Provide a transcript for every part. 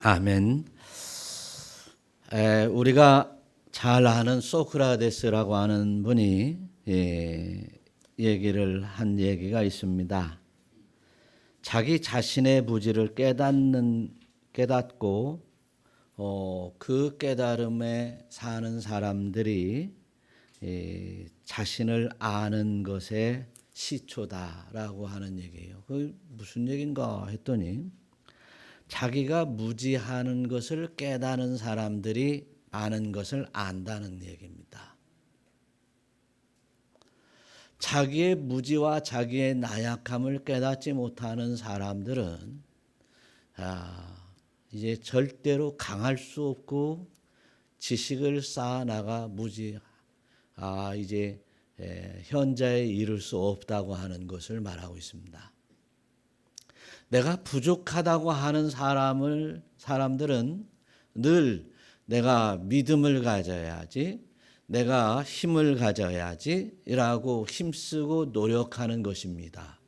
아멘. 우리가 잘 아는 소크라테스라고 하는 분이 얘기를 한 얘기가 있습니다. 자기 자신의 무지를 깨닫고 그 깨달음에 사는 사람들이 자신을 아는 것의 시초다라고 하는 얘기예요. 그 무슨 얘기인가 했더니 자기가 무지하는 것을 깨닫는 사람들이 많은 것을 안다는 얘기입니다. 자기의 무지와 자기의 나약함을 깨닫지 못하는 사람들은 이제 절대로 강할 수 없고 지식을 쌓아나가 이제 현자에 이를 수 없다고 하는 것을 말하고 있습니다. 내가 부족하다고 하는 사람들은 늘 내가 믿음을 가져야지, 내가 힘을 가져야지 라고 힘쓰고 노력하는 것입니다.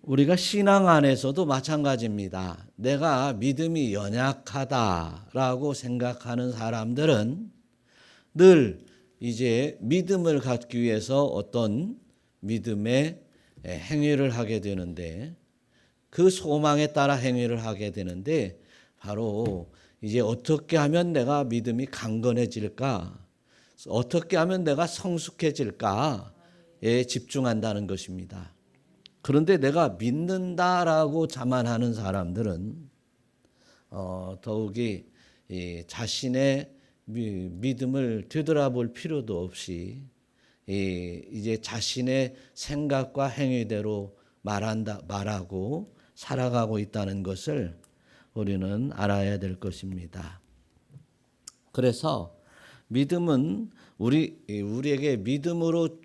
우리가 신앙 안에서도 마찬가지입니다. 내가 믿음이 연약하다라고 생각하는 사람들은 늘 이제 믿음을 갖기 위해서 어떤 믿음의 행위를 하게 되는데, 그 소망에 따라 행위를 하게 되는데, 바로 이제 어떻게 하면 내가 믿음이 강건해질까, 어떻게 하면 내가 성숙해질까에 집중한다는 것입니다. 그런데 내가 믿는다라고 자만하는 사람들은 더욱이 자신의 믿음을 되돌아볼 필요도 없이 이제 자신의 생각과 행위대로 말하고 살아가고 있다는 것을 우리는 알아야 될 것입니다. 그래서 믿음은 우리에게 믿음으로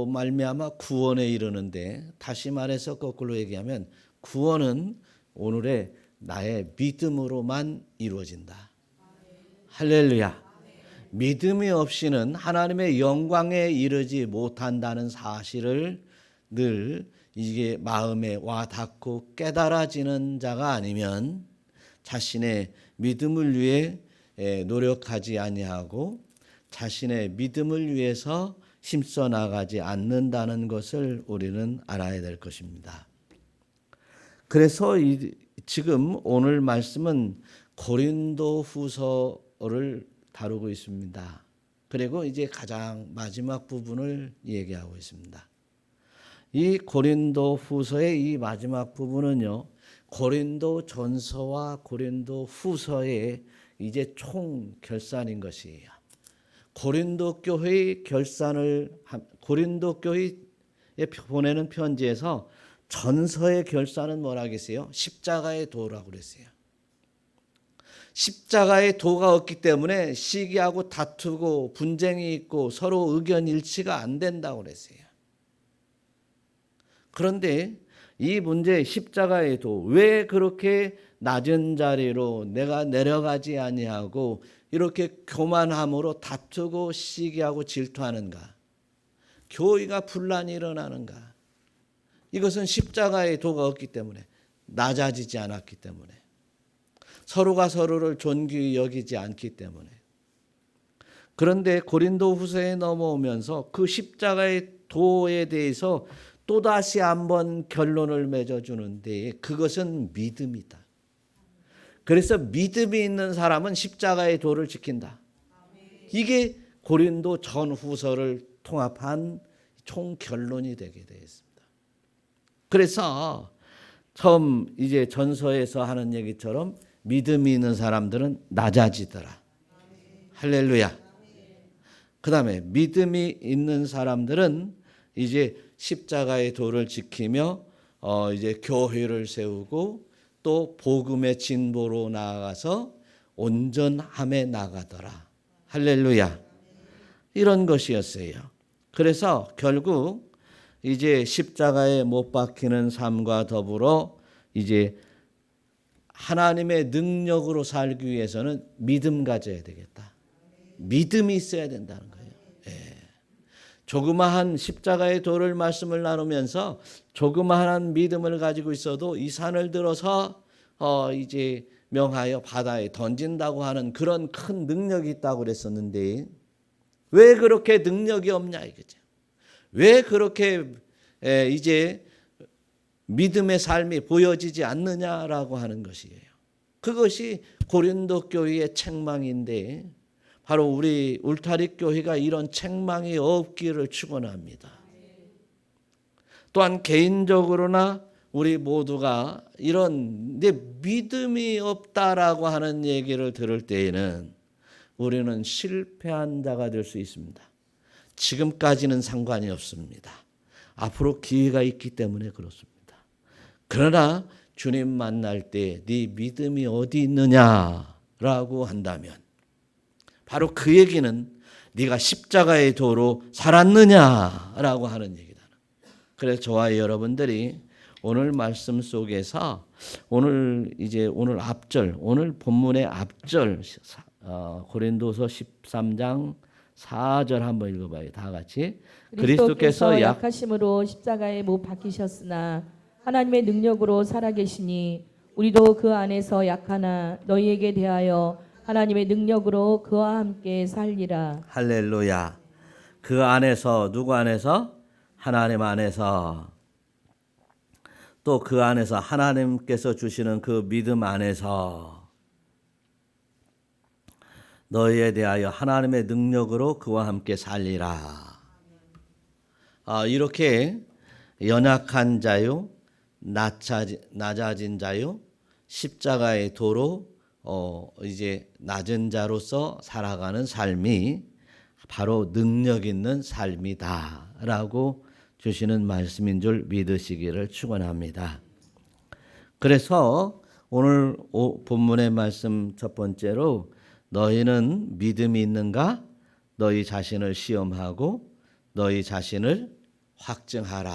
말미암아 구원에 이르는데, 다시 말해서 거꾸로 얘기하면 구원은 오늘의 나의 믿음으로만 이루어진다. 할렐루야. 믿음이 없이는 하나님의 영광에 이르지 못한다는 사실을 늘 이게 마음에 와 닿고 깨달아지는 자가 아니면 자신의 믿음을 위해 노력하지 아니하고 자신의 믿음을 위해서 힘써 나가지 않는다는 것을 우리는 알아야 될 것입니다. 그래서 지금 오늘 말씀은 고린도후서를 다루고 있습니다. 그리고 이제 가장 마지막 부분을 얘기하고 있습니다. 이 고린도후서의 이 마지막 부분은요, 고린도전서와 고린도후서의 이제 총 결산인 것이에요. 고린도 교회의 고린도 교회에 보내는 편지에서 전서의 결산은 뭐라겠어요? 십자가의 도라고 그랬어요. 십자가의 도가 없기 때문에 시기하고 다투고 분쟁이 있고 서로 의견 일치가 안 된다고 그랬어요. 그런데 이 문제, 십자가의 도, 왜 그렇게 낮은 자리로 내가 내려가지 아니하고 이렇게 교만함으로 다투고 시기하고 질투하는가? 교회가 분란이 일어나는가? 이것은 십자가의 도가 없기 때문에, 낮아지지 않았기 때문에, 서로가 서로를 존귀히 여기지 않기 때문에. 그런데 고린도후서에 넘어오면서 그 십자가의 도에 대해서 또다시 한번 결론을 맺어주는데, 그것은 믿음이다. 그래서 믿음이 있는 사람은 십자가의 도를 지킨다. 이게 고린도 전후서를 통합한 총 결론이 되게 되었습니다. 그래서 처음 이제 전서에서 하는 얘기처럼 믿음이 있는 사람들은 낮아지더라. 할렐루야. 그 다음에 믿음이 있는 사람들은 이제 십자가의 도를 지키며 이제 교회를 세우고 또 복음의 진보로 나아가서 온전함에 나가더라. 할렐루야. 이런 것이었어요. 그래서 결국 이제 십자가에 못 박히는 삶과 더불어 이제 하나님의 능력으로 살기 위해서는 믿음 가져야 되겠다. 믿음이 있어야 된다는 거예요. 조그마한 십자가의 도를 말씀을 나누면서 조그마한 믿음을 가지고 있어도 이 산을 들어서 이제 명하여 바다에 던진다고 하는 그런 큰 능력이 있다고 그랬었는데 왜 그렇게 능력이 없냐 이거죠. 왜 그렇게 이제 믿음의 삶이 보여지지 않느냐라고 하는 것이에요. 그것이 고린도 교회의 책망인데 바로 우리 울타리 교회가 이런 책망이 없기를 축원합니다. 또한 개인적으로나 우리 모두가 이런 내 믿음이 없다라고 하는 얘기를 들을 때에는 우리는 실패한 자가 될 수 있습니다. 지금까지는 상관이 없습니다. 앞으로 기회가 있기 때문에 그렇습니다. 그러나 주님 만날 때 네 믿음이 어디 있느냐라고 한다면 바로 그 얘기는 네가 십자가의 도로 살았느냐라고 하는 얘기다. 그래서 저와 여러분들이 오늘 말씀 속에서 오늘 앞절, 오늘 본문의 앞절 고린도서 13장 4절 한번 읽어봐요. 다 같이. 그리스도께서 약하심으로 십자가에 못 박히셨으나 하나님의 능력으로 살아계시니 우리도 그 안에서 약하나 너희에게 대하여 하나님의 능력으로 그와 함께 살리라. 할렐루야. 그 안에서 누구 안에서? 하나님 안에서. 또 그 안에서 하나님께서 주시는 그 믿음 안에서 너희에 대하여 하나님의 능력으로 그와 함께 살리라. 이렇게 연약한 자요, 낮아진 자요, 십자가의 도로 이제 낮은 자로서 살아가는 삶이 바로 능력 있는 삶이다라고 주시는 말씀인 줄 믿으시기를 축원합니다. 그래서 오늘 본문의 말씀 첫 번째로 너희는 믿음이 있는가? 너희 자신을 시험하고 너희 자신을 확증하라.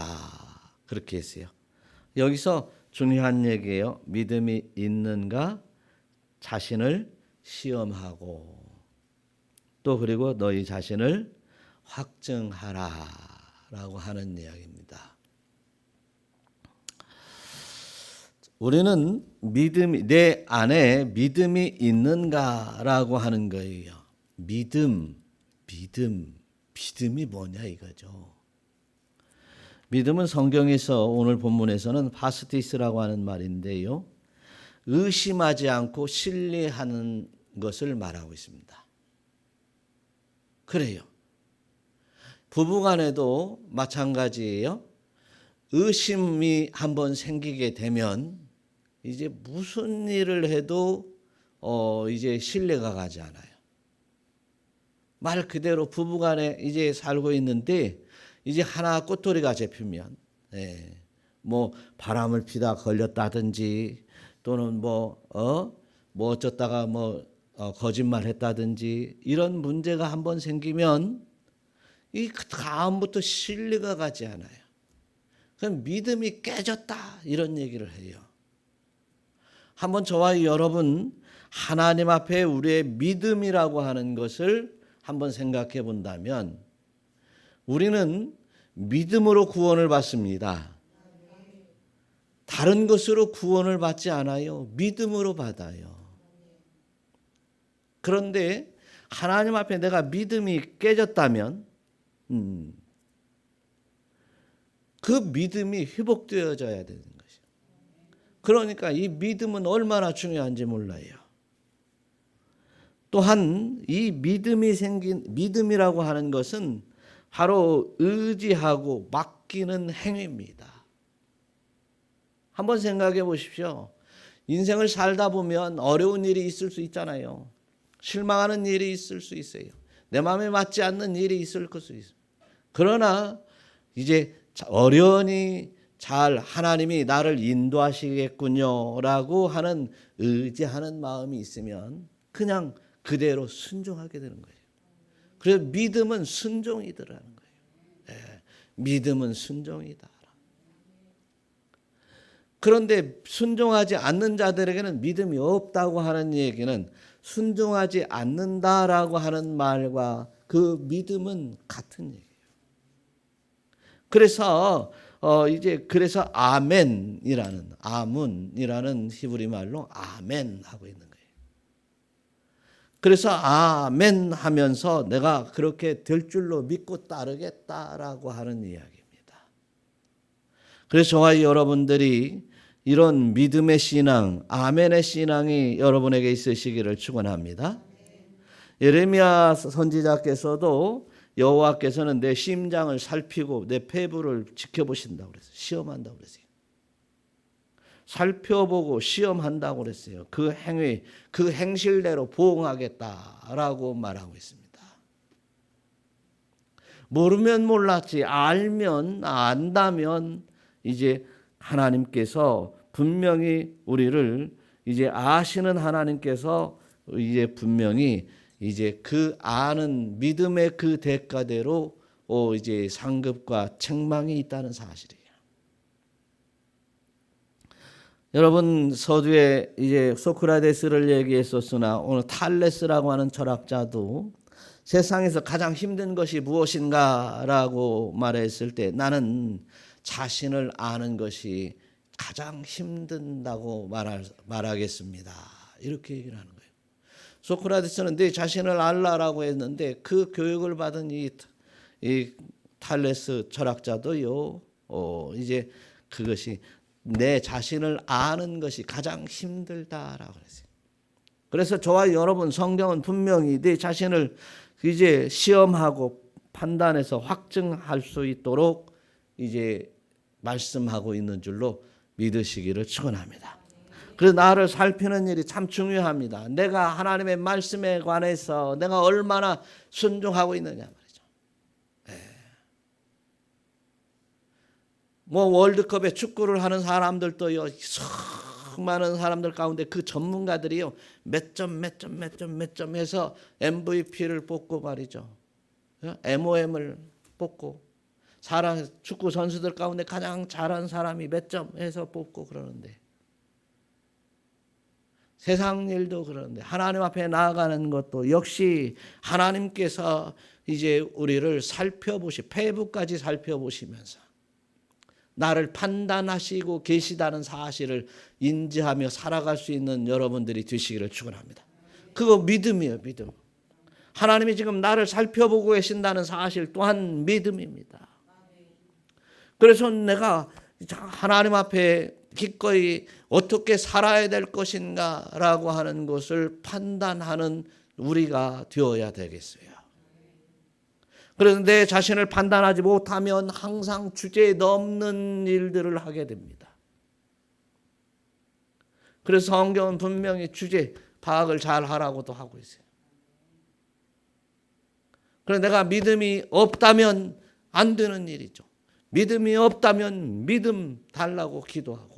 그렇게 했어요. 여기서 중요한 얘기예요. 믿음이 있는가? 자신을 시험하고 또 그리고 너희 자신을 확증하라라고 하는 이야기입니다. 우리는 내 안에 믿음이 있는가라고 하는 거예요. 믿음이 뭐냐 이거죠. 믿음은 성경에서 오늘 본문에서는 파스티스라고 하는 말인데요. 의심하지 않고 신뢰하는 것을 말하고 있습니다. 그래요. 부부간에도 마찬가지예요. 의심이 한번 생기게 되면 이제 무슨 일을 해도 이제 신뢰가 가지 않아요. 말 그대로 부부간에 이제 살고 있는데 이제 하나 꼬투리가 잡히면 뭐 바람을 피다 걸렸다든지 또는 뭐 어쩌다가 거짓말 했다든지 이런 문제가 한번 생기면 이 다음부터 신뢰가 가지 않아요. 그럼 믿음이 깨졌다 이런 얘기를 해요. 한번 저와 여러분 하나님 앞에 우리의 믿음이라고 하는 것을 한번 생각해 본다면 우리는 믿음으로 구원을 받습니다. 다른 것으로 구원을 받지 않아요. 믿음으로 받아요. 그런데 하나님 앞에 내가 믿음이 깨졌다면 그 믿음이 회복되어져야 되는 것이죠. 그러니까 이 믿음은 얼마나 중요한지 몰라요. 또한 이 믿음이 생긴 믿음이라고 하는 것은 바로 의지하고 맡기는 행위입니다. 한번 생각해 보십시오. 인생을 살다 보면 어려운 일이 있을 수 있잖아요. 실망하는 일이 있을 수 있어요. 내 마음에 맞지 않는 일이 있을 수 있어요. 그러나 이제 어련히 잘 하나님이 나를 인도하시겠군요라고 하는 의지하는 마음이 있으면 그냥 그대로 순종하게 되는 거예요. 그래서 믿음은 순종이더라는 거예요. 믿음은 순종이다. 그런데 순종하지 않는 자들에게는 믿음이 없다고 하는 얘기는 순종하지 않는다라고 하는 말과 그 믿음은 같은 얘기예요. 그래서 이제 그래서 아문이라는 히브리 말로 아멘 하고 있는 거예요. 그래서 아멘 하면서 내가 그렇게 될 줄로 믿고 따르겠다라고 하는 이야기입니다. 그래서 저와 여러분들이 이런 믿음의 신앙, 아멘의 신앙이 여러분에게 있으시기를 축원합니다. 예레미야 선지자께서도 여호와께서는 내 심장을 살피고 내 폐부를 지켜보신다고 그랬어요. 시험한다고 그랬어요. 살펴보고 시험한다고 그랬어요. 그 행위, 그 행실대로 보응하겠다라고 말하고 있습니다. 모르면 몰랐지, 알면 안다면 이제 하나님께서 분명히 우리를 이제 아시는 하나님께서 이제 분명히 이제 그 아는 믿음의 그 대가대로 이제 상급과 책망이 있다는 사실이에요. 여러분 서두에 이제 소크라테스를 얘기했었으나 오늘 탈레스라고 하는 철학자도 세상에서 가장 힘든 것이 무엇인가라고 말했을 때 나는 자신을 아는 것이 가장 힘든다고 말하겠습니다. 이렇게 얘기를 하는 거예요. 소크라테스는 내 자신을 알라라고 했는데 그 교육을 받은 이 탈레스 철학자도요. 이제 그것이 내 자신을 아는 것이 가장 힘들다라고 그랬어요. 그래서 저와 여러분 성경은 분명히 내 자신을 이제 시험하고 판단해서 확증할 수 있도록 이제 말씀하고 있는 줄로 믿으시기를 축원합니다. 그래서 나를 살피는 일이 참 중요합니다. 내가 하나님의 말씀에 관해서 내가 얼마나 순종하고 있느냐 말이죠. 뭐 월드컵에 축구를 하는 사람들도요, 수많은 사람들 가운데 그 전문가들이요 몇 점 해서 MVP를 뽑고 말이죠. MOM을 뽑고 축구 선수들 가운데 가장 잘한 사람이 몇 점 해서 뽑고 그러는데 세상 일도 그러는데 하나님 앞에 나아가는 것도 역시 하나님께서 이제 우리를 폐부까지 살펴보시면서 나를 판단하시고 계시다는 사실을 인지하며 살아갈 수 있는 여러분들이 되시기를 축원합니다. 그거 믿음이에요, 믿음. 하나님이 지금 나를 살펴보고 계신다는 사실 또한 믿음입니다. 그래서 내가 하나님 앞에 기꺼이 어떻게 살아야 될 것인가라고 하는 것을 판단하는 우리가 되어야 되겠어요. 그래서 내 자신을 판단하지 못하면 항상 주제에 넘는 일들을 하게 됩니다. 그래서 성경은 분명히 주제 파악을 잘 하라고도 하고 있어요. 그래서 내가 믿음이 없다면 안 되는 일이죠. 믿음이 없다면 믿음 달라고 기도하고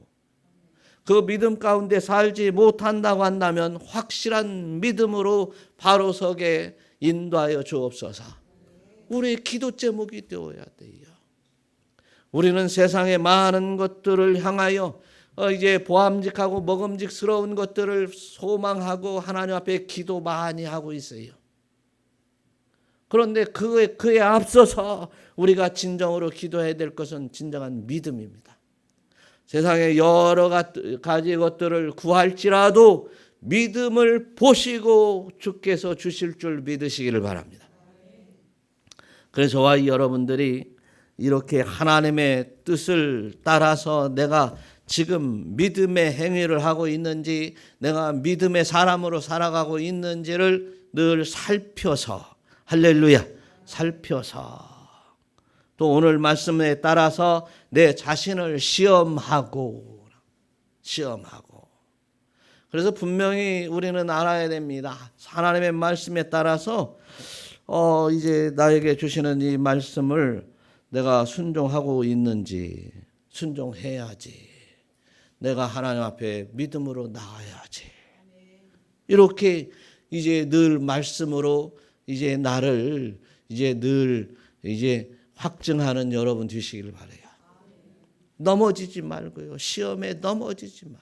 그 믿음 가운데 살지 못한다고 한다면 확실한 믿음으로 바로 서게 인도하여 주옵소서. 우리의 기도 제목이 되어야 돼요. 우리는 세상의 많은 것들을 향하여 이제 보암직하고 먹음직스러운 것들을 소망하고 하나님 앞에 기도 많이 하고 있어요. 그런데 그에 앞서서 우리가 진정으로 기도해야 될 것은 진정한 믿음입니다. 세상에 여러 가지 것들을 구할지라도 믿음을 보시고 주께서 주실 줄 믿으시기를 바랍니다. 그래서 저와 여러분들이 이렇게 하나님의 뜻을 따라서 내가 지금 믿음의 행위를 하고 있는지 내가 믿음의 사람으로 살아가고 있는지를 늘 살펴서 할렐루야 살펴서 또 오늘 말씀에 따라서 내 자신을 시험하고 그래서 분명히 우리는 알아야 됩니다. 하나님의 말씀에 따라서 이제 나에게 주시는 이 말씀을 내가 순종하고 있는지 순종해야지. 내가 하나님 앞에 믿음으로 나아야지. 이렇게 이제 늘 말씀으로 이제 나를 이제 늘 이제 확증하는 여러분 되시기를 바라요. 넘어지지 말고요. 시험에 넘어지지 말고.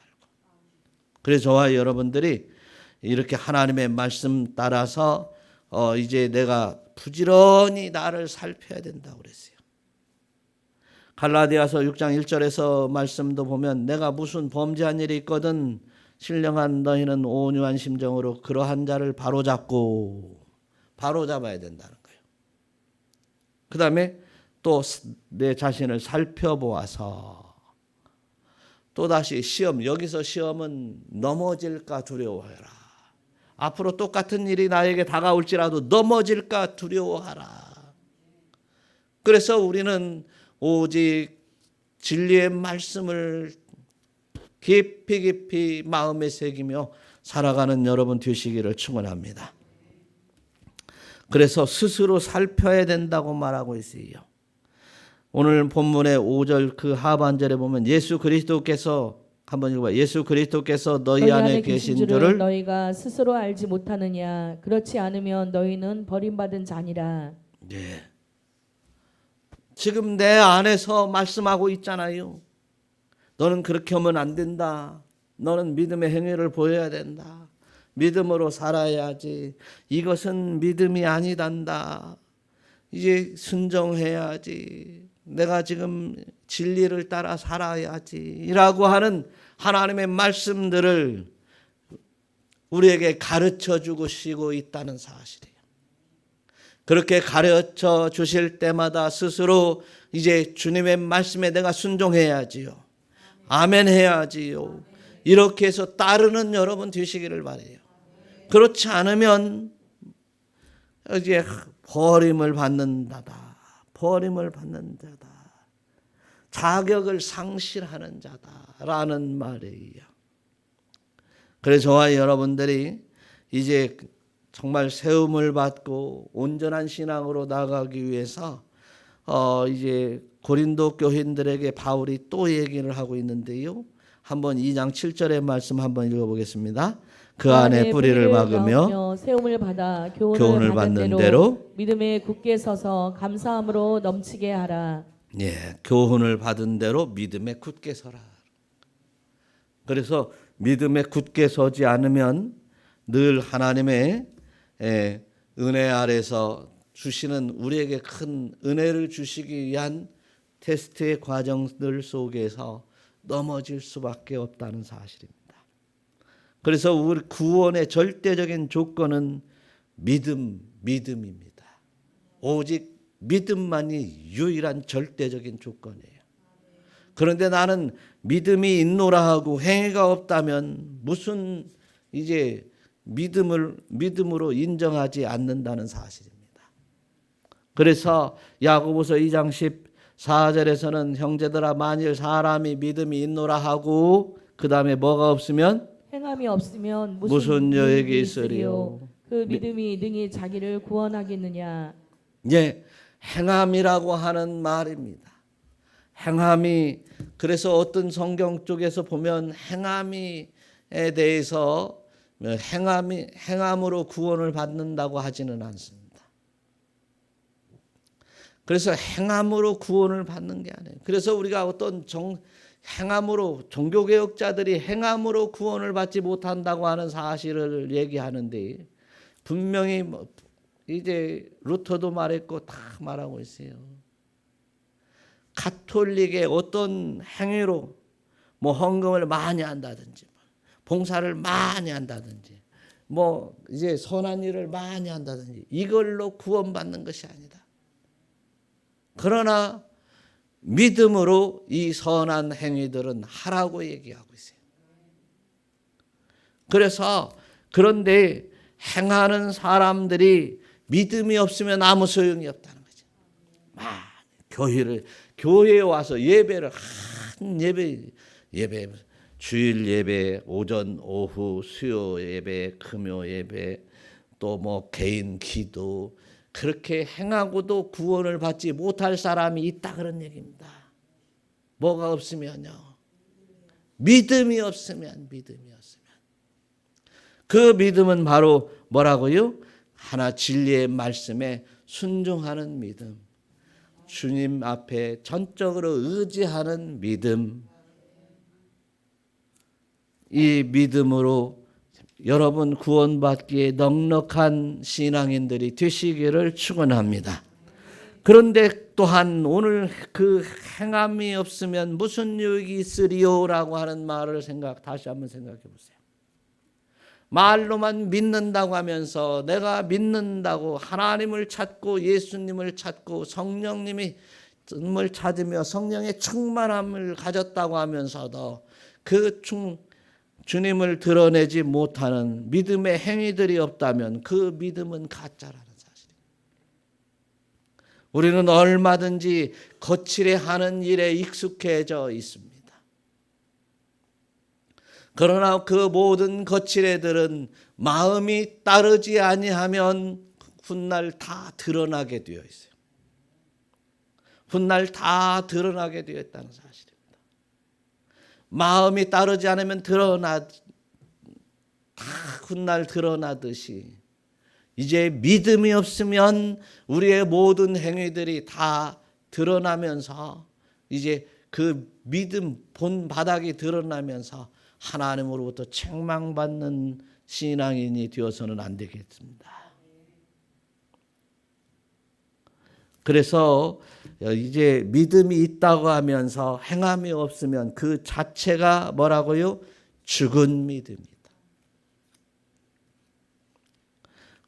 그래서 저와 여러분들이 이렇게 하나님의 말씀 따라서 이제 내가 부지런히 나를 살펴야 된다고 그랬어요. 갈라디아서 6장 1절에서 말씀도 보면 내가 무슨 범죄한 일이 있거든 신령한 너희는 온유한 심정으로 그러한 자를 바로잡아야 된다는 거예요. 그 다음에 또 내 자신을 살펴보아서 또다시 시험, 여기서 시험은 넘어질까 두려워해라. 앞으로 똑같은 일이 나에게 다가올지라도 넘어질까 두려워하라. 그래서 우리는 오직 진리의 말씀을 깊이 마음에 새기며 살아가는 여러분 되시기를 축원합니다. 그래서 스스로 살펴야 된다고 말하고 있어요. 오늘 본문의 5절 그 하반절에 보면 예수 그리스도께서 한번 읽어봐요. 예수 그리스도께서 너희 안에 계신 줄을 너희가 스스로 알지 못하느냐. 그렇지 않으면 너희는 버림받은 자니라. 네. 지금 내 안에서 말씀하고 있잖아요. 너는 그렇게 하면 안 된다. 너는 믿음의 행위를 보여야 된다. 믿음으로 살아야지. 이것은 믿음이 아니단다. 이제 순종해야지. 내가 지금 진리를 따라 살아야지. 라고 하는 하나님의 말씀들을 우리에게 가르쳐 주시고 있다는 사실이에요. 그렇게 가르쳐 주실 때마다 스스로 이제 주님의 말씀에 내가 순종해야지요. 아멘 해야지요. 이렇게 해서 따르는 여러분 되시기를 바라요. 그렇지 않으면 이제 버림을 받는다다. 버림을 받는 자다. 자격을 상실하는 자다라는 말이에요. 그래서 저와 여러분들이 이제 정말 세움을 받고 온전한 신앙으로 나가기 위해서 이제 고린도 교인들에게 바울이 또 얘기를 하고 있는데요. 한번 2장 7절의 말씀 한번 읽어보겠습니다. 그 안에 뿌리를 박으며 세움을 받아 교훈을 받는 대로 믿음에 굳게 서서 감사함으로 넘치게 하라. 예, 교훈을 받은 대로 믿음에 굳게 서라. 그래서 믿음에 굳게 서지 않으면 늘 하나님의 은혜 아래서 주시는 우리에게 큰 은혜를 주시기 위한 테스트의 과정들 속에서 넘어질 수밖에 없다는 사실입니다. 그래서 우리 구원의 절대적인 조건은 믿음입니다. 오직 믿음만이 유일한 절대적인 조건이에요. 그런데 나는 믿음이 있노라 하고 행위가 없다면 무슨 이제 믿음으로 인정하지 않는다는 사실입니다. 그래서 야고보서 2장 14절에서는 형제들아 만일 사람이 믿음이 있노라 하고 그 다음에 뭐가 없으면 행함이 없으면 무슨 여에게 있으리요. 그 믿음이 능히 자기를 구원하겠느냐. 예, 행함이라고 하는 말입니다. 행함이 그래서 어떤 성경 쪽에서 보면 행함에 대해서 행함으로 구원을 받는다고 하지는 않습니다. 그래서 행함으로 구원을 받는 게 아니에요. 그래서 우리가 어떤 행함으로 종교개혁자들이 행함으로 구원을 받지 못한다고 하는 사실을 얘기하는데 분명히 이제 루터도 말했고 다 말하고 있어요. 가톨릭의 어떤 행위로 뭐 헌금을 많이 한다든지 봉사를 많이 한다든지 뭐 이제 선한 일을 많이 한다든지 이걸로 구원받는 것이 아니다. 그러나 믿음으로 이 선한 행위들은 하라고 얘기하고 있어요. 그래서 그런데 행하는 사람들이 믿음이 없으면 아무 소용이 없다는 거죠. 교회에 와서 예배를 한 예배 주일 예배, 오전, 오후, 수요 예배, 금요 예배, 또 뭐 개인 기도 그렇게 행하고도 구원을 받지 못할 사람이 있다 그런 얘기입니다. 뭐가 없으면요. 믿음이 없으면. 그 믿음은 바로 뭐라고요? 하나 진리의 말씀에 순종하는 믿음. 주님 앞에 전적으로 의지하는 믿음. 이 믿음으로 여러분 구원받기에 넉넉한 신앙인들이 되시기를 축원합니다. 그런데 또한 오늘 그 행함이 없으면 무슨 유익이 있으리요라고 하는 말을 다시 한번 생각해 보세요. 말로만 믿는다고 하면서 내가 믿는다고 하나님을 찾고 예수님을 찾고 성령님을 찾으며 성령의 충만함을 가졌다고 하면서도 그 주님을 드러내지 못하는 믿음의 행위들이 없다면 그 믿음은 가짜라는 사실입니다. 우리는 얼마든지 거칠게 하는 일에 익숙해져 있습니다. 그러나 그 모든 거칠애들은 마음이 따르지 아니하면 훗날 다 드러나게 되어 있어요. 훗날 다 드러나게 되어 있다는 사실입니다. 마음이 따르지 않으면 다 훗날 드러나듯이 이제 믿음이 없으면 우리의 모든 행위들이 다 드러나면서 이제 그 믿음 본 바닥이 드러나면서 하나님으로부터 책망받는 신앙인이 되어서는 안 되겠습니다. 그래서 이제 믿음이 있다고 하면서 행함이 없으면 그 자체가 뭐라고요? 죽은 믿음이다.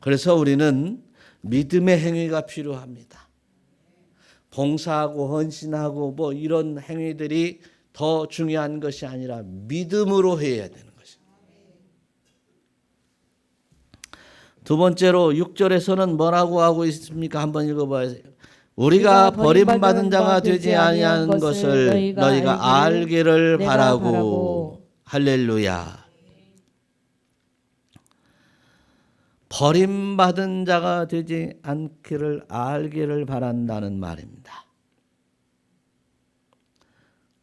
그래서 우리는 믿음의 행위가 필요합니다. 봉사하고 헌신하고 뭐 이런 행위들이 더 중요한 것이 아니라 믿음으로 해야 되는 것입니다. 두 번째로 6절에서는 뭐라고 하고 있습니까? 한번 읽어봐요. 우리가 버림받은 자가 되지 아니한 것을 너희가 알기를 바라고. 할렐루야. 버림받은 자가 되지 않기를 알기를 바란다는 말입니다.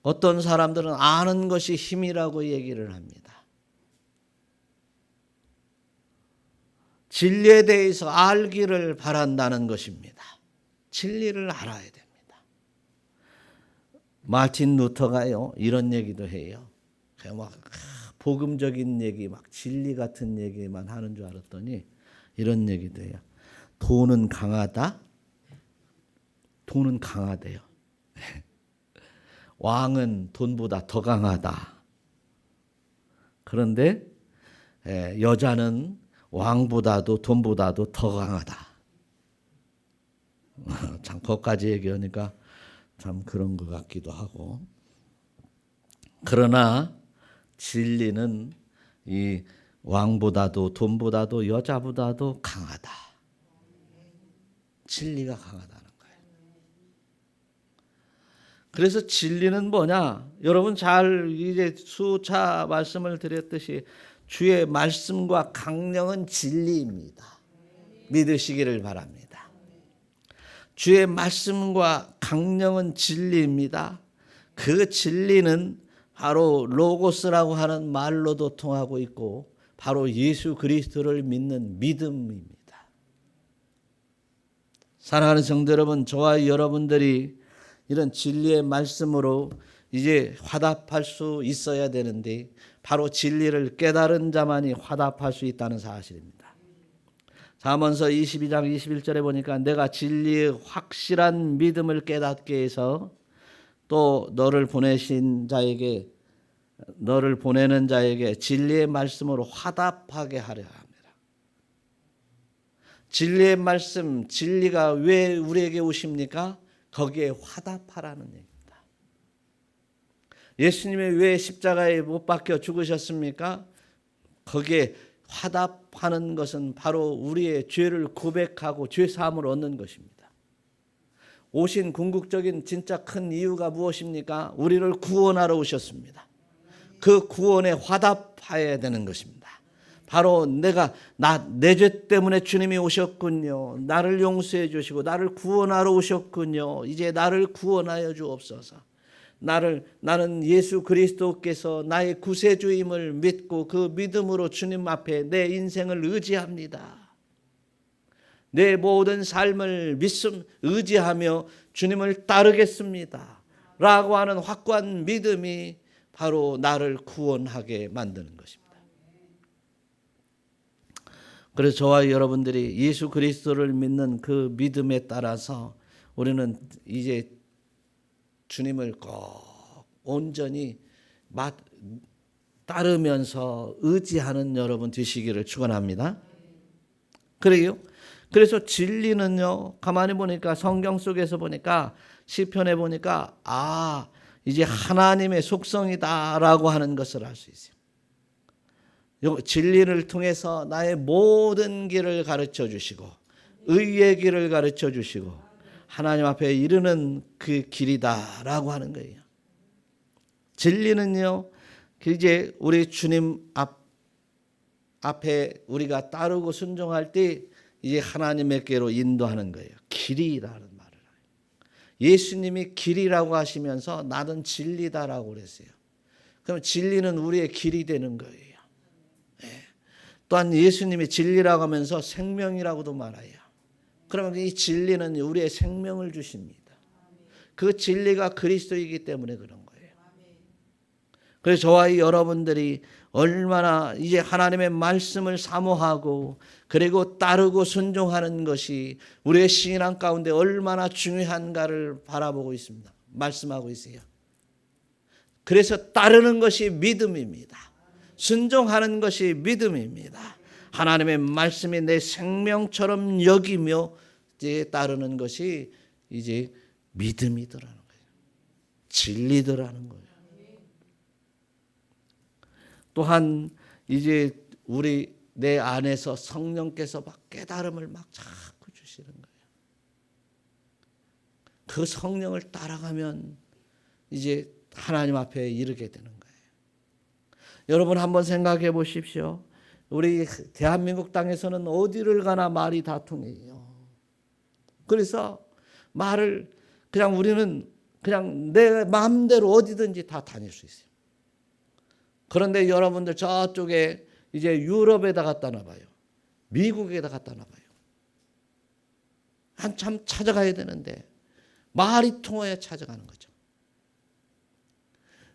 어떤 사람들은 아는 것이 힘이라고 얘기를 합니다. 진리에 대해서 알기를 바란다는 것입니다. 진리를 알아야 됩니다. 마틴 루터가요 이런 얘기도 해요. 그냥 막 복음적인 얘기, 막 진리 같은 얘기만 하는 줄 알았더니 이런 얘기도 해요. 돈은 강하다. 돈은 강하대요. 왕은 돈보다 더 강하다. 그런데 여자는 왕보다도 돈보다도 더 강하다. 참 거기까지 얘기하니까 참 그런 것 같기도 하고. 그러나 진리는 이 왕보다도 돈보다도 여자보다도 강하다. 진리가 강하다는 거예요. 그래서 진리는 뭐냐? 여러분 잘 이제 수차 말씀을 드렸듯이 주의 말씀과 강령은 진리입니다. 믿으시기를 바랍니다. 주의 말씀과 강령은 진리입니다. 그 진리는 바로 로고스라고 하는 말로도 통하고 있고 바로 예수 그리스도를 믿는 믿음입니다. 사랑하는 성도 여러분, 저와 여러분들이 이런 진리의 말씀으로 이제 화답할 수 있어야 되는데 바로 진리를 깨달은 자만이 화답할 수 있다는 사실입니다. 잠언서 22장 21절에 보니까 내가 진리의 확실한 믿음을 깨닫게 해서 또 너를 보내는 자에게 진리의 말씀으로 화답하게 하려 합니다. 진리의 말씀, 진리가 왜 우리에게 오십니까? 거기에 화답하라는 얘기입니다. 예수님이 왜 십자가에 못 박혀 죽으셨습니까? 거기에 화답하는 것은 바로 우리의 죄를 고백하고 죄 사함을 얻는 것입니다. 오신 궁극적인 진짜 큰 이유가 무엇입니까? 우리를 구원하러 오셨습니다. 그 구원에 화답해야 되는 것입니다. 바로 내 죄 때문에 주님이 오셨군요. 나를 용서해 주시고 나를 구원하러 오셨군요. 이제 나를 구원하여 주옵소서. 나는 예수 그리스도께서 나의 구세주임을 믿고 그 믿음으로 주님 앞에 내 인생을 의지합니다. 내 모든 삶을 의지하며 주님을 따르겠습니다. 라고 하는 확고한 믿음이 바로 나를 구원하게 만드는 것입니다. 그래서 저와 여러분들이 예수 그리스도를 믿는 그 믿음에 따라서 우리는 이제 주님을 꼭 온전히 따르면서 의지하는 여러분 되시기를 축원합니다. 그래요? 그래서 진리는요, 가만히 보니까 성경 속에서 보니까 시편에 보니까 이제 하나님의 속성이다라고 하는 것을 알 수 있어요. 진리를 통해서 나의 모든 길을 가르쳐 주시고 의의 길을 가르쳐 주시고 하나님 앞에 이르는 그 길이다라고 하는 거예요. 진리는요, 이제 우리 주님 앞에 우리가 따르고 순종할 때 이제 하나님께로 인도하는 거예요. 길이라는 말을. 예수님이 길이라고 하시면서 나는 진리다라고 그랬어요. 그럼 진리는 우리의 길이 되는 거예요. 또한 예수님이 진리라고 하면서 생명이라고도 말해요. 그러면 이 진리는 우리의 생명을 주십니다. 그 진리가 그리스도이기 때문에 그런 거예요. 그래서 저와 이 여러분들이 얼마나 이제 하나님의 말씀을 사모하고 그리고 따르고 순종하는 것이 우리의 신앙 가운데 얼마나 중요한가를 바라보고 있습니다. 말씀하고 있어요. 그래서 따르는 것이 믿음입니다. 순종하는 것이 믿음입니다. 하나님의 말씀이 내 생명처럼 여기며 이제 따르는 것이 이제 믿음이더라는 거예요. 진리더라는 거예요. 또한 이제 우리 내 안에서 성령께서 막 깨달음을 막 자꾸 주시는 거예요. 그 성령을 따라가면 이제 하나님 앞에 이르게 되는 거예요. 여러분 한번 생각해 보십시오. 우리 대한민국 땅에서는 어디를 가나 말이 다 통해요. 그래서 말을 그냥 우리는 그냥 내 마음대로 어디든지 다 다닐 수 있어요. 그런데 여러분들 저쪽에 이제 유럽에다 갖다 놔봐요. 미국에다 갖다 놔봐요. 한참 찾아가야 되는데 말이 통해야 찾아가는 거죠.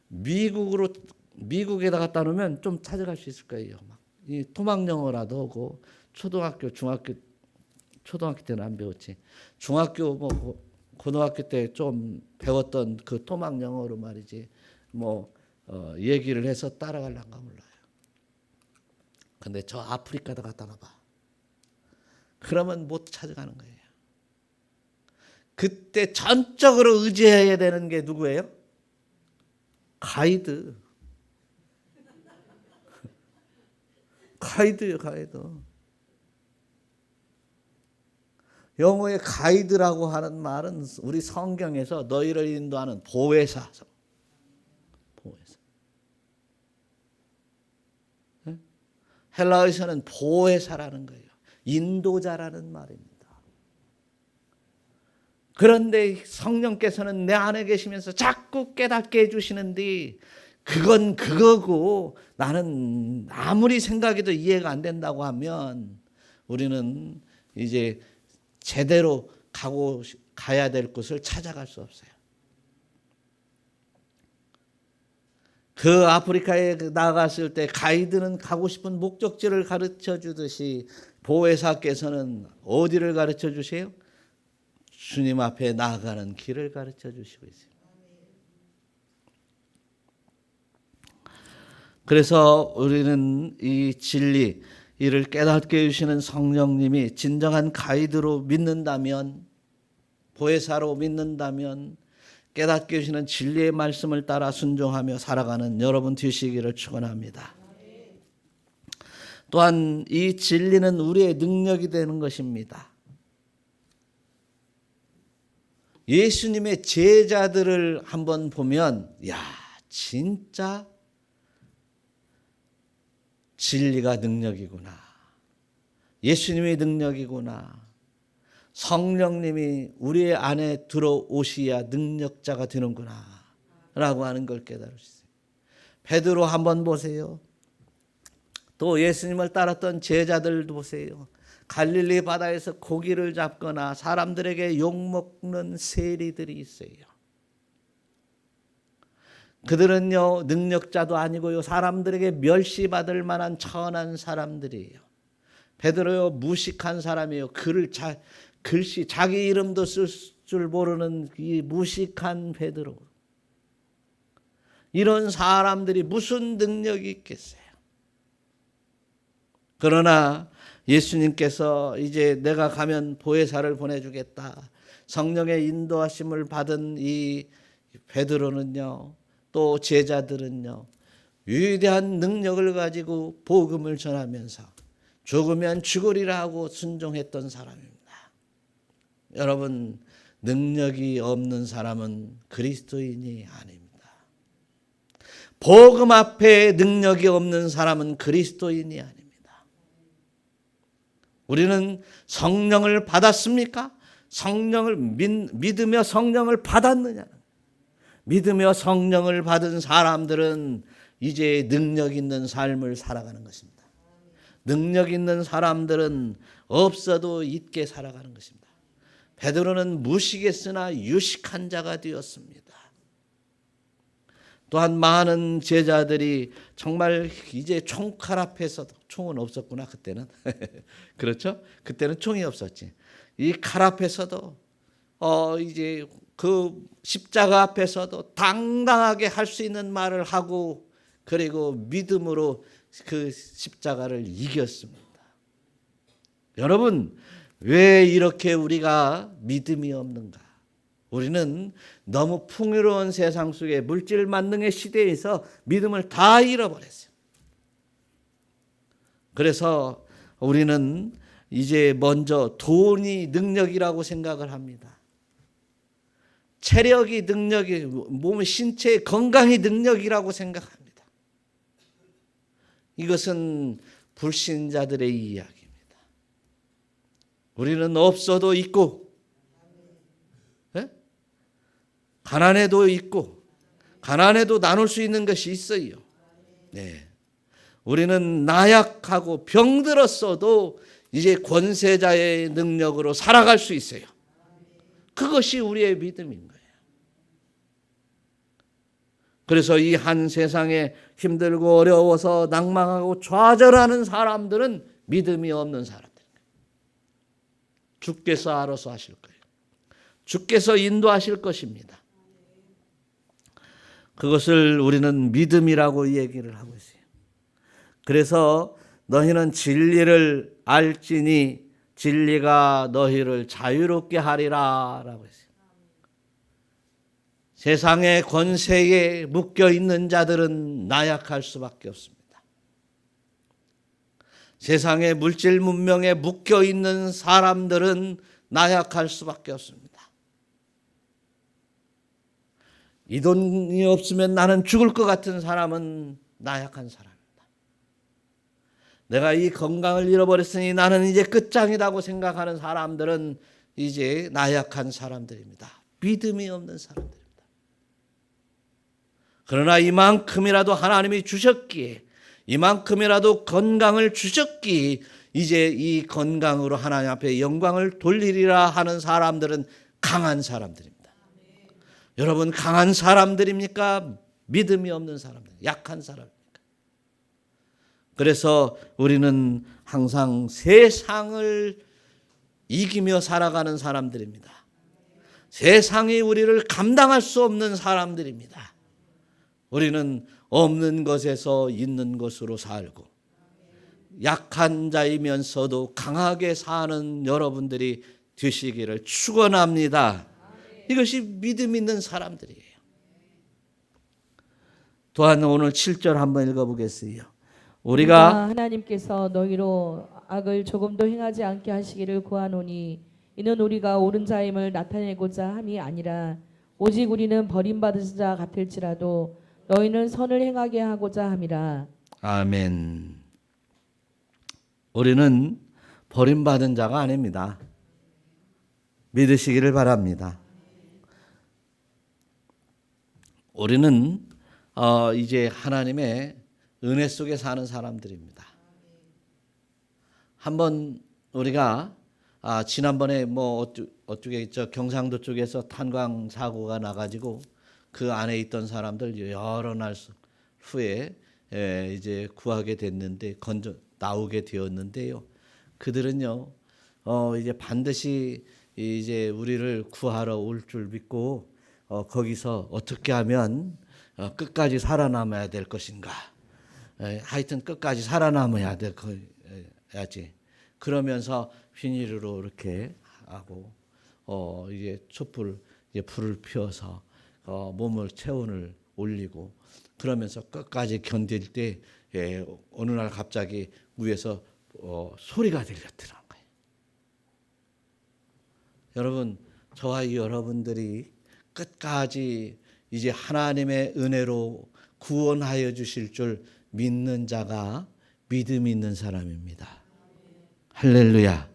미국에다 갖다 놓으면 좀 찾아갈 수 있을 거예요. 막 이 토막 영어라도 하고 초등학교 때는 안 배웠지. 중학교 뭐 고등학교 때 좀 배웠던 그 토막 영어로 말이지. 얘기를 해서 따라가려는가 몰라요. 근데 저 아프리카다 갖다 놔봐. 그러면 못 찾아가는 거예요. 그때 전적으로 의지해야 되는 게 누구예요? 가이드. 가이드요, 가이드. 영어의 가이드라고 하는 말은 우리 성경에서 너희를 인도하는 보혜사. 헬라어에서는 보혜사라는 거예요. 인도자라는 말입니다. 그런데 성령께서는 내 안에 계시면서 자꾸 깨닫게 해주시는데 그건 그거고 나는 아무리 생각해도 이해가 안 된다고 하면 우리는 이제 제대로 가야 될 곳을 찾아갈 수 없어요. 그 아프리카에 나갔을 때 가이드는 가고 싶은 목적지를 가르쳐 주듯이 보혜사께서는 어디를 가르쳐 주세요? 주님 앞에 나아가는 길을 가르쳐 주시고 있어요. 그래서 우리는 이 진리, 이를 깨닫게 해주시는 성령님이 진정한 가이드로 믿는다면, 보혜사로 믿는다면 깨닫게 해주시는 진리의 말씀을 따라 순종하며 살아가는 여러분 되시기를 축원합니다. 또한 이 진리는 우리의 능력이 되는 것입니다. 예수님의 제자들을 한번 보면 진짜 진리가 능력이구나. 예수님의 능력이구나. 성령님이 우리 안에 들어오셔야 능력자가 되는구나 라고 하는 걸 깨달을 수 있어요. 베드로 한번 보세요. 또 예수님을 따랐던 제자들도 보세요. 갈릴리 바다에서 고기를 잡거나 사람들에게 욕먹는 세리들이 있어요. 그들은요 능력자도 아니고요 사람들에게 멸시받을 만한 천한 사람들이에요. 베드로요 무식한 사람이에요. 글씨 자기 이름도 쓸 줄 모르는 이 무식한 베드로. 이런 사람들이 무슨 능력이 있겠어요? 그러나 예수님께서 이제 내가 가면 보혜사를 보내주겠다. 성령의 인도하심을 받은 이 베드로는요, 또 제자들은요, 위대한 능력을 가지고 복음을 전하면서 죽으면 죽으리라 하고 순종했던 사람입니다. 여러분, 능력이 없는 사람은 그리스도인이 아닙니다. 복음 앞에 능력이 없는 사람은 그리스도인이 아닙니다. 우리는 성령을 받았습니까? 성령을 믿으며 성령을 받았느냐? 믿으며 성령을 받은 사람들은 이제 능력 있는 삶을 살아가는 것입니다. 능력 있는 사람들은 없어도 있게 살아가는 것입니다. 베드로는 무식했으나 유식한 자가 되었습니다. 또한 많은 제자들이 정말 이제 총칼 앞에서도, 총은 없었구나 그때는. 그렇죠? 그때는 총이 없었지. 이 칼 앞에서도 이제 그 십자가 앞에서도 당당하게 할 수 있는 말을 하고, 그리고 믿음으로 그 십자가를 이겼습니다. 여러분, 왜 이렇게 우리가 믿음이 없는가? 우리는 너무 풍요로운 세상 속에 물질 만능의 시대에서 믿음을 다 잃어버렸어요. 그래서 우리는 이제 먼저 돈이 능력이라고 생각을 합니다. 체력이 능력이, 몸의 신체의 건강이 능력이라고 생각합니다. 이것은 불신자들의 이야기입니다. 우리는 없어도 있고, 가난해도 있고, 가난해도 나눌 수 있는 것이 있어요. 네. 우리는 나약하고 병들었어도 이제 권세자의 능력으로 살아갈 수 있어요. 그것이 우리의 믿음인 거예요. 그래서 이 한 세상에 힘들고 어려워서 낭망하고 좌절하는 사람들은 믿음이 없는 사람들입니다. 주께서 알아서 하실 거예요. 주께서 인도하실 것입니다. 그것을 우리는 믿음이라고 얘기를 하고 있어요. 그래서 너희는 진리를 알지니 진리가 너희를 자유롭게 하리라 라고 했어요. 세상의 권세에 묶여 있는 자들은 나약할 수밖에 없습니다. 세상의 물질 문명에 묶여 있는 사람들은 나약할 수밖에 없습니다. 이 돈이 없으면 나는 죽을 것 같은 사람은 나약한 사람입니다. 내가 이 건강을 잃어버렸으니 나는 이제 끝장이라고 생각하는 사람들은 이제 나약한 사람들입니다. 믿음이 없는 사람들입니다. 그러나 이만큼이라도 하나님이 주셨기에, 이만큼이라도 건강을 주셨기에 이제 이 건강으로 하나님 앞에 영광을 돌리리라 하는 사람들은 강한 사람들입니다. 여러분, 강한 사람들입니까? 믿음이 없는 사람들, 약한 사람입니까? 그래서 우리는 항상 세상을 이기며 살아가는 사람들입니다. 세상이 우리를 감당할 수 없는 사람들입니다. 우리는 없는 것에서 있는 것으로 살고, 약한 자이면서도 강하게 사는 여러분들이 되시기를 축원합니다. 이것이 믿음 있는 사람들이에요. 또한 오늘 7절 한번 읽어보겠어요. 우리가 하나님께서 너희로 악을 조금도 행하지 않게 하시기를 구하노니 이는 우리가 옳은 자임을 나타내고자 함이 아니라 오직 우리는 버림받은 자 같을지라도 너희는 선을 행하게 하고자 함이라. 아멘. 우리는 버림받은 자가 아닙니다. 믿으시기를 바랍니다. 우리는 이제 하나님의 은혜 속에 사는 사람들입니다. 한번 우리가 지난번에 어쪽에 경상도 쪽에서 탄광 사고가 나가지고 그 안에 있던 사람들 여러 날 후에 이제 구하게 됐는데 나오게 되었는데요. 그들은요 이제 반드시 이제 우리를 구하러 올 줄 믿고 거기서 어떻게 하면 끝까지 살아남아야 될 것인가. 하여튼 끝까지 살아남아야 될 거야지. 그러면서 비닐로 이렇게 하고 이제 촛불 이제 불을 피워서 몸을 체온을 올리고 그러면서 끝까지 견딜 때 어느 날 갑자기 위에서 소리가 들렸더라는 거예요. 여러분, 저와 여러분들이 끝까지 이제 하나님의 은혜로 구원하여 주실 줄 믿는 자가 믿음 있는 사람입니다. 할렐루야.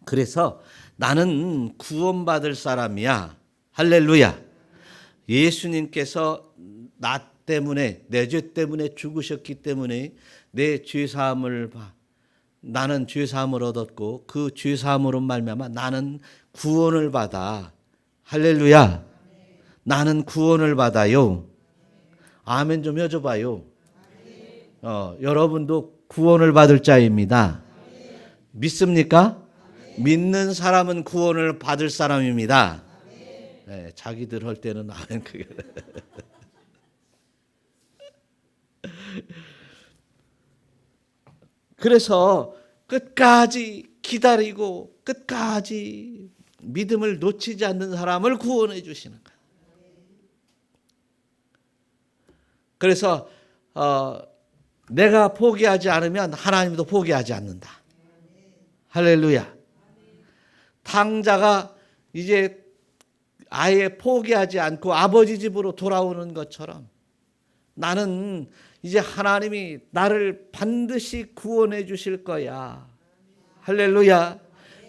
그래서 나는 구원받을 사람이야. 할렐루야. 예수님께서 나 때문에 내 죄 때문에 죽으셨기 때문에 내 죄사함을 나는 죄사함을 얻었고 그 죄사함으로 말미암아 나는 구원을 받아. 할렐루야. 나는 구원을 받아요. 아멘 좀 해줘봐요. 여러분도 구원을 받을 자입니다. 믿습니까? 믿는 사람은 구원을 받을 사람입니다. 네, 자기들 할 때는 아멘 그게. 그래서 끝까지 기다리고 끝까지 믿음을 놓치지 않는 사람을 구원해 주시는 거예요. 그래서 내가 포기하지 않으면 하나님도 포기하지 않는다. 할렐루야. 탕자가 이제 아예 포기하지 않고 아버지 집으로 돌아오는 것처럼 나는 이제 하나님이 나를 반드시 구원해 주실 거야. 할렐루야.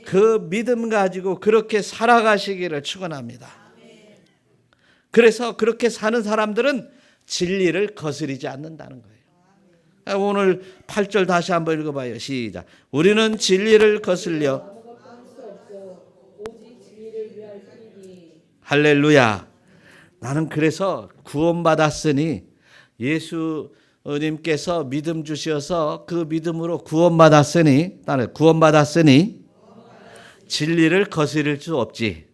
그 믿음 가지고 그렇게 살아가시기를 축원합니다. 그래서 그렇게 사는 사람들은 진리를 거스리지 않는다는 거예요. 오늘 8절 다시 한번 읽어봐요. 시작. 우리는 진리를 거슬려 할렐루야. 나는 그래서 구원받았으니 예수님께서 믿음 주셔서 그 믿음으로 구원받았으니 나는 구원받았으니 진리를 거스릴 수 없지.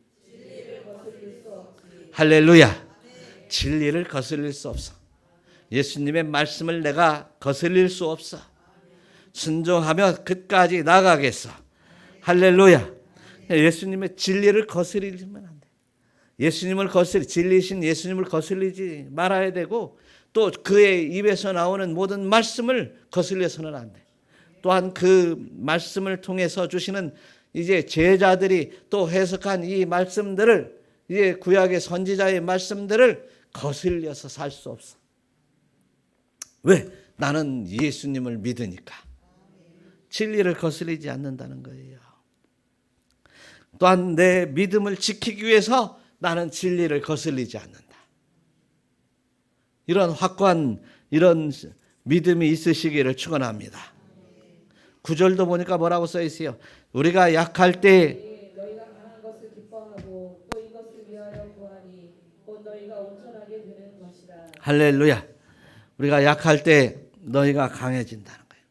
할렐루야. 진리를 거슬릴 수 없어. 예수님의 말씀을 내가 거슬릴 수 없어. 순종하며 끝까지 나가겠어. 할렐루야. 예수님의 진리를 거스리면 안 돼. 예수님을 진리신 예수님을 거슬리지 말아야 되고 또 그의 입에서 나오는 모든 말씀을 거슬려서는 안 돼. 또한 그 말씀을 통해서 주시는 이제 제자들이 또 해석한 이 말씀들을 이제 구약의 선지자의 말씀들을 거슬려서 살 수 없어. 왜? 나는 예수님을 믿으니까. 진리를 거슬리지 않는다는 거예요. 또한 내 믿음을 지키기 위해서 나는 진리를 거슬리지 않는다. 이런 확고한 이런 믿음이 있으시기를 축원합니다. 9절도 보니까 뭐라고 써 있어요? 우리가 약할 때 너희가 강한 것을 기뻐하고 또 이것을 위하여 구하니 곧 너희가 온전하게 되는 것이라. 할렐루야. 우리가 약할 때 너희가 강해진다는 거예요.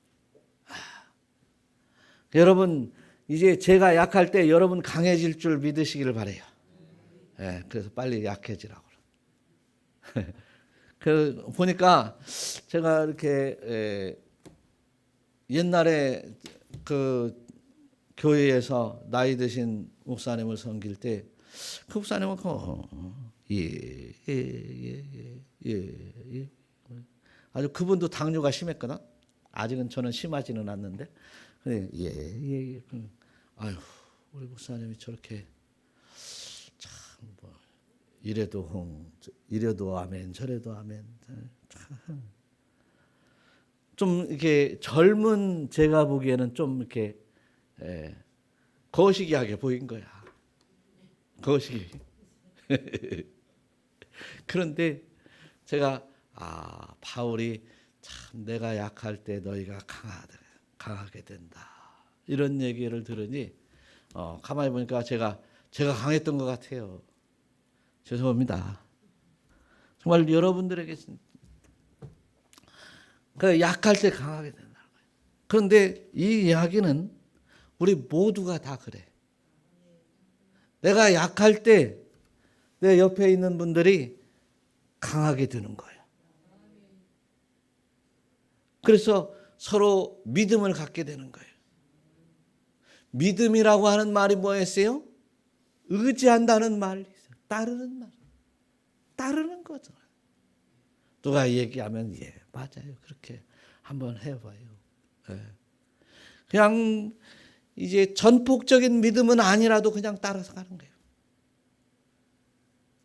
여러분 이제 제가 약할 때 여러분 강해질 줄 믿으시기를 바라요. 네, 그래서 빨리 약해지라고. 그 보니까 제가 이렇게 옛날에 그 교회에서 나이 드신 목사님을 섬길 때 그 목사님은 예. 아주 그분도 당뇨가 심했거든. 아직은 저는 심하지는 않는데, 예. 아유, 우리 목사님이 저렇게 참 뭐 이래도 아멘, 저래도 아멘. 좀 이렇게 젊은 제가 보기에는 좀 이렇게 거시기하게 보인 거야. 거시기. 그런데 제가 바울이 참 내가 약할 때 너희가 강하게 된다. 이런 얘기를 들으니 가만히 보니까 제가 강했던 것 같아요. 죄송합니다. 정말 여러분들에게 그 약할 때 강하게 된다는 거예요. 그런데 이 이야기는 우리 모두가 다 그래. 내가 약할 때 내 옆에 있는 분들이 강하게 되는 거예요. 그래서 서로 믿음을 갖게 되는 거예요. 믿음이라고 하는 말이 뭐였어요? 의지한다는 말이 있어요. 따르는 말. 따르는 거죠. 누가 얘기하면 예, 맞아요. 그렇게 한번 해봐요. 예. 그냥 이제 전폭적인 믿음은 아니라도 그냥 따라서 가는 거예요.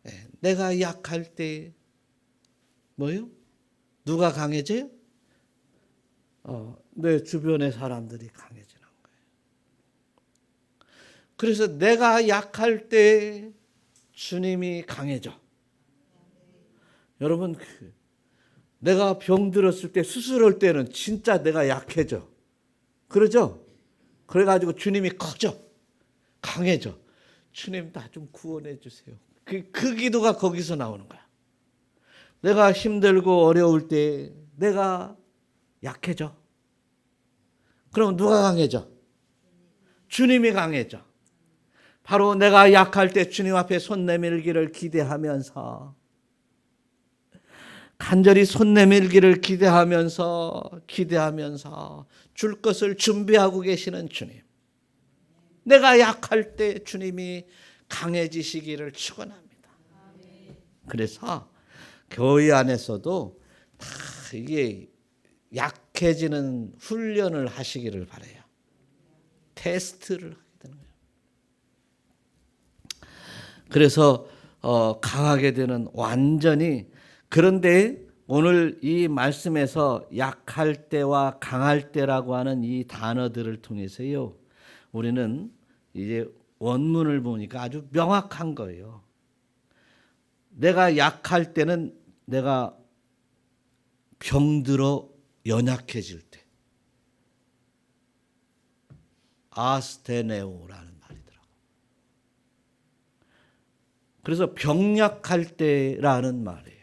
예. 내가 약할 때 뭐요? 누가 강해져요? 내 주변의 사람들이 강해지는 거예요. 그래서 내가 약할 때 주님이 강해져. 여러분, 내가 병들었을 때 수술할 때는 진짜 내가 약해져. 그러죠? 그래가지고 주님이 커져. 강해져. 주님 나 좀 구원해 주세요. 그 기도가 거기서 나오는 거야. 내가 힘들고 어려울 때 내가 약해져. 그럼 누가 강해져? 주님이 강해져. 바로 내가 약할 때 주님 앞에 손 내밀기를 기대하면서 간절히 손 내밀기를 기대하면서 줄 것을 준비하고 계시는 주님. 내가 약할 때 주님이 강해지시기를 축원합니다. 그래서 교회 안에서도 다 이게 약해지는 훈련을 하시기를 바라요. 테스트를 하게 되는 거예요. 그래서 강하게 되는 완전히. 그런데 오늘 이 말씀에서 약할 때와 강할 때라고 하는 이 단어들을 통해서요, 우리는 이제 원문을 보니까 아주 명확한 거예요. 내가 약할 때는 내가 병들어 연약해질 때, 아스테네오라는 말이더라고. 그래서 병약할 때라는 말이에요.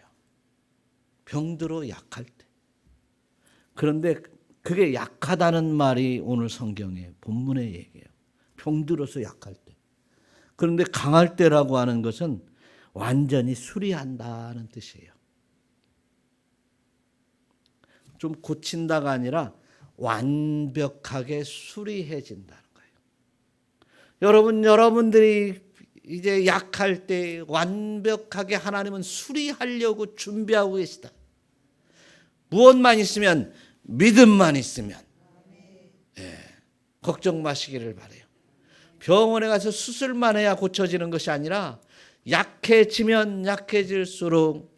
병들어 약할 때. 그런데 그게 약하다는 말이 오늘 성경의 본문의 얘기예요. 병들어서 약할 때. 그런데 강할 때라고 하는 것은 완전히 수리한다는 뜻이에요. 좀 고친다가 아니라 완벽하게 수리해진다는 거예요. 여러분들이 이제 약할 때 완벽하게 하나님은 수리하려고 준비하고 계시다. 무엇만 있으면, 믿음만 있으면, 걱정 마시기를 바라요. 병원에 가서 수술만 해야 고쳐지는 것이 아니라 약해지면 약해질수록,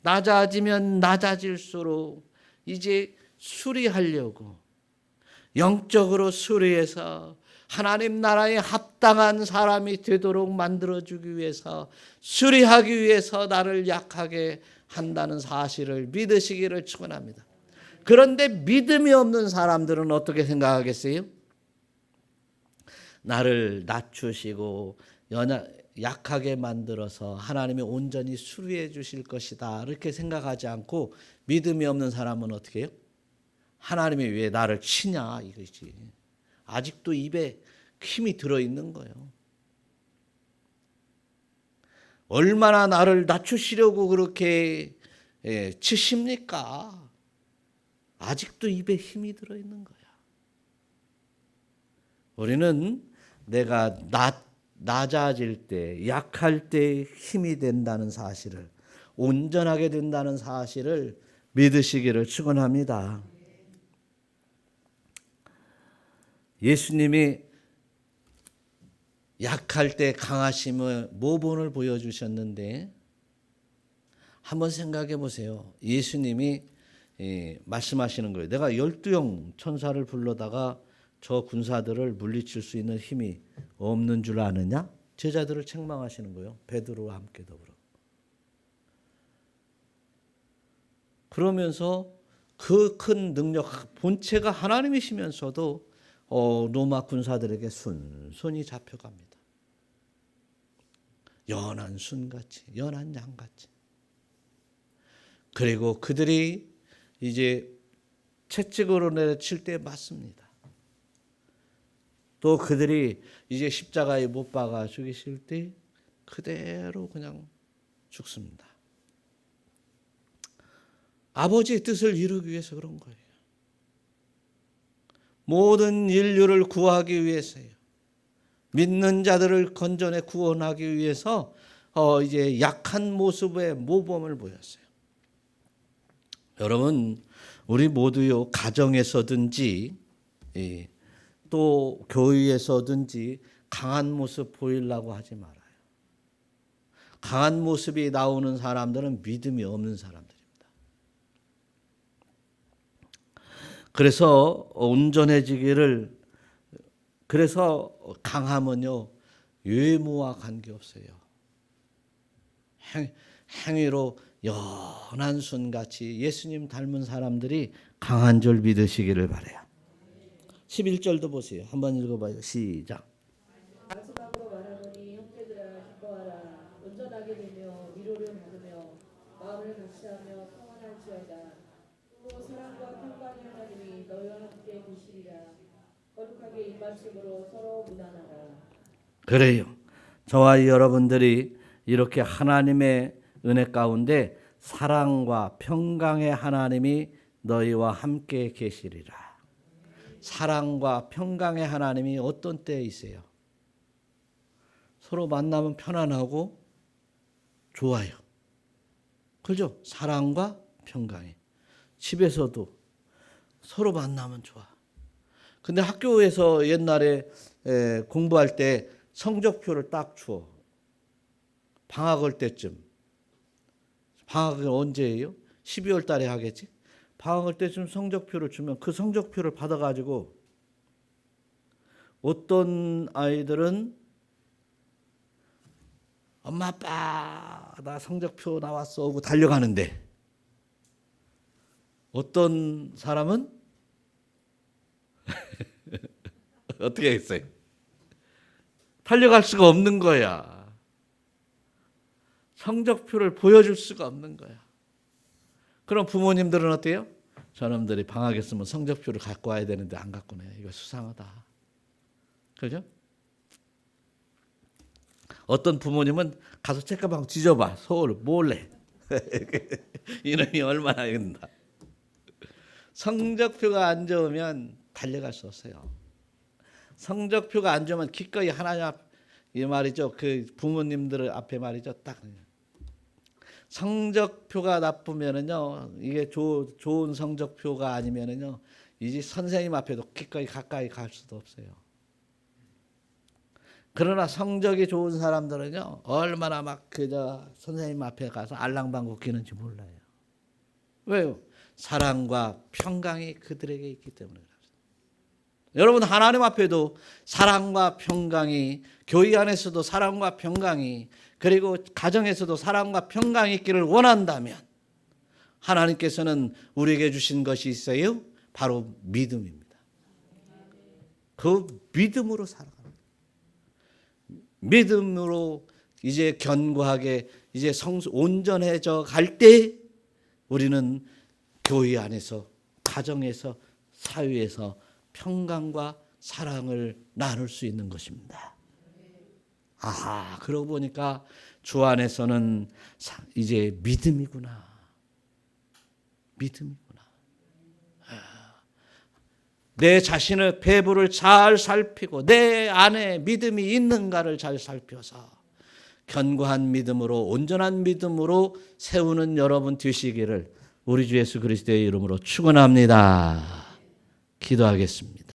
낮아지면 낮아질수록 이제 수리하려고, 영적으로 수리해서 하나님 나라에 합당한 사람이 되도록 만들어주기 위해서, 수리하기 위해서 나를 약하게 한다는 사실을 믿으시기를 축원합니다. 그런데 믿음이 없는 사람들은 어떻게 생각하겠어요? 나를 낮추시고 약하게 만들어서 하나님이 온전히 수리해 주실 것이다, 이렇게 생각하지 않고, 믿음이 없는 사람은 어떻게 해요? 하나님이 왜 나를 치냐 이거지. 아직도 입에 힘이 들어있는 거예요. 얼마나 나를 낮추시려고 그렇게 치십니까? 아직도 입에 힘이 들어있는 거야. 우리는 내가 낮아질 때, 약할 때 힘이 된다는 사실을, 온전하게 된다는 사실을 믿으시기를 축원합니다. 예수님이 약할 때 강하심의 모본을 보여주셨는데, 한번 생각해 보세요. 예수님이 말씀하시는 거예요. 내가 12형 천사를 불러다가 저 군사들을 물리칠 수 있는 힘이 없는 줄 아느냐? 제자들을 책망하시는 거예요. 베드로와 함께 더불어. 그러면서 그 큰 능력, 본체가 하나님이시면서도 로마 군사들에게 순순히 잡혀갑니다. 연한 순같이, 연한 양같이. 그리고 그들이 이제 채찍으로 내칠 때 맞습니다. 또 그들이 이제 십자가에 못 박아 죽이실 때 그대로 그냥 죽습니다. 아버지의 뜻을 이루기 위해서 그런 거예요. 모든 인류를 구하기 위해서요. 믿는 자들을 건져내 구원하기 위해서 이제 약한 모습의 모범을 보였어요. 여러분, 우리 모두요 가정에서든지 또 교회에서든지 강한 모습 보이려고 하지 말아요. 강한 모습이 나오는 사람들은 믿음이 없는 사람들입니다. 그래서 온전해지기를, 그래서 강함은요 외모와 관계없어요. 행위로 연한 순같이 예수님 닮은 사람들이 강한 줄 믿으시기를 바라요. 11절도 보세요. 한번 읽어봐요. 시작. 마지막으로 말하노니 형제들아 기뻐하라. 온전하게 되며 위로를 받으며 마음을 같이하며 평안할지어다. 또 사랑과 평강의 하나님이 너희와 함께 계시리라. 거룩하게 입맞춤으로 서로 무난하라. 그래요. 저와 여러분들이 이렇게 하나님의 은혜 가운데 사랑과 평강의 하나님이 너희와 함께 계시리라. 사랑과 평강의 하나님이 어떤 때에 있어요? 서로 만나면 편안하고 좋아요. 그죠? 사랑과 평강이. 집에서도 서로 만나면 좋아. 근데 학교에서 옛날에 공부할 때 성적표를 딱 줘. 방학을 때쯤. 방학은 언제예요? 12월 달에 하겠지? 방학을 때쯤 성적표를 주면 그 성적표를 받아가지고 어떤 아이들은 엄마 아빠 나 성적표 나왔어 하고 달려가는데 어떤 사람은 어떻게 했어요? 달려갈 수가 없는 거야. 성적표를 보여줄 수가 없는 거야. 그럼 부모님들은 어때요? 저놈들이 방학에 있으면 성적표를 갖고 와야 되는데 안 갖고 내. 이거 수상하다. 그죠? 어떤 부모님은 가서 책가방 뒤져봐. 서울 몰래. 이놈이 얼마나 했나. 성적표가 안 좋으면 달려갈 수 없어요. 성적표가 안 좋으면 기꺼이 하나님 앞, 이 말이죠. 그 부모님들 앞에 말이죠. 딱 성적표가 나쁘면은요, 이게 좋은 성적표가 아니면은요, 이제 선생님 앞에도 기꺼이 가까이 갈 수도 없어요. 그러나 성적이 좋은 사람들은요, 얼마나 막 그저 선생님 앞에 가서 알랑방구 끼는지 몰라요. 왜요? 사랑과 평강이 그들에게 있기 때문에 그렇습니다. 여러분, 하나님 앞에도 사랑과 평강이, 교회 안에서도 사랑과 평강이, 그리고 가정에서도 사랑과 평강이 있기를 원한다면 하나님께서는 우리에게 주신 것이 있어요. 바로 믿음입니다. 그 믿음으로 살아가는 거예요. 믿음으로 이제 견고하게 이제 온전해져 갈 때 우리는 교회 안에서, 가정에서, 사회에서 평강과 사랑을 나눌 수 있는 것입니다. 아하, 그러고 보니까 주 안에서는 믿음이구나. 믿음이구나. 내 자신의 배부를 잘 살피고 내 안에 믿음이 있는가를 잘 살펴서 견고한 믿음으로, 온전한 믿음으로 세우는 여러분 되시기를 우리 주 예수 그리스도의 이름으로 축원합니다. 기도하겠습니다.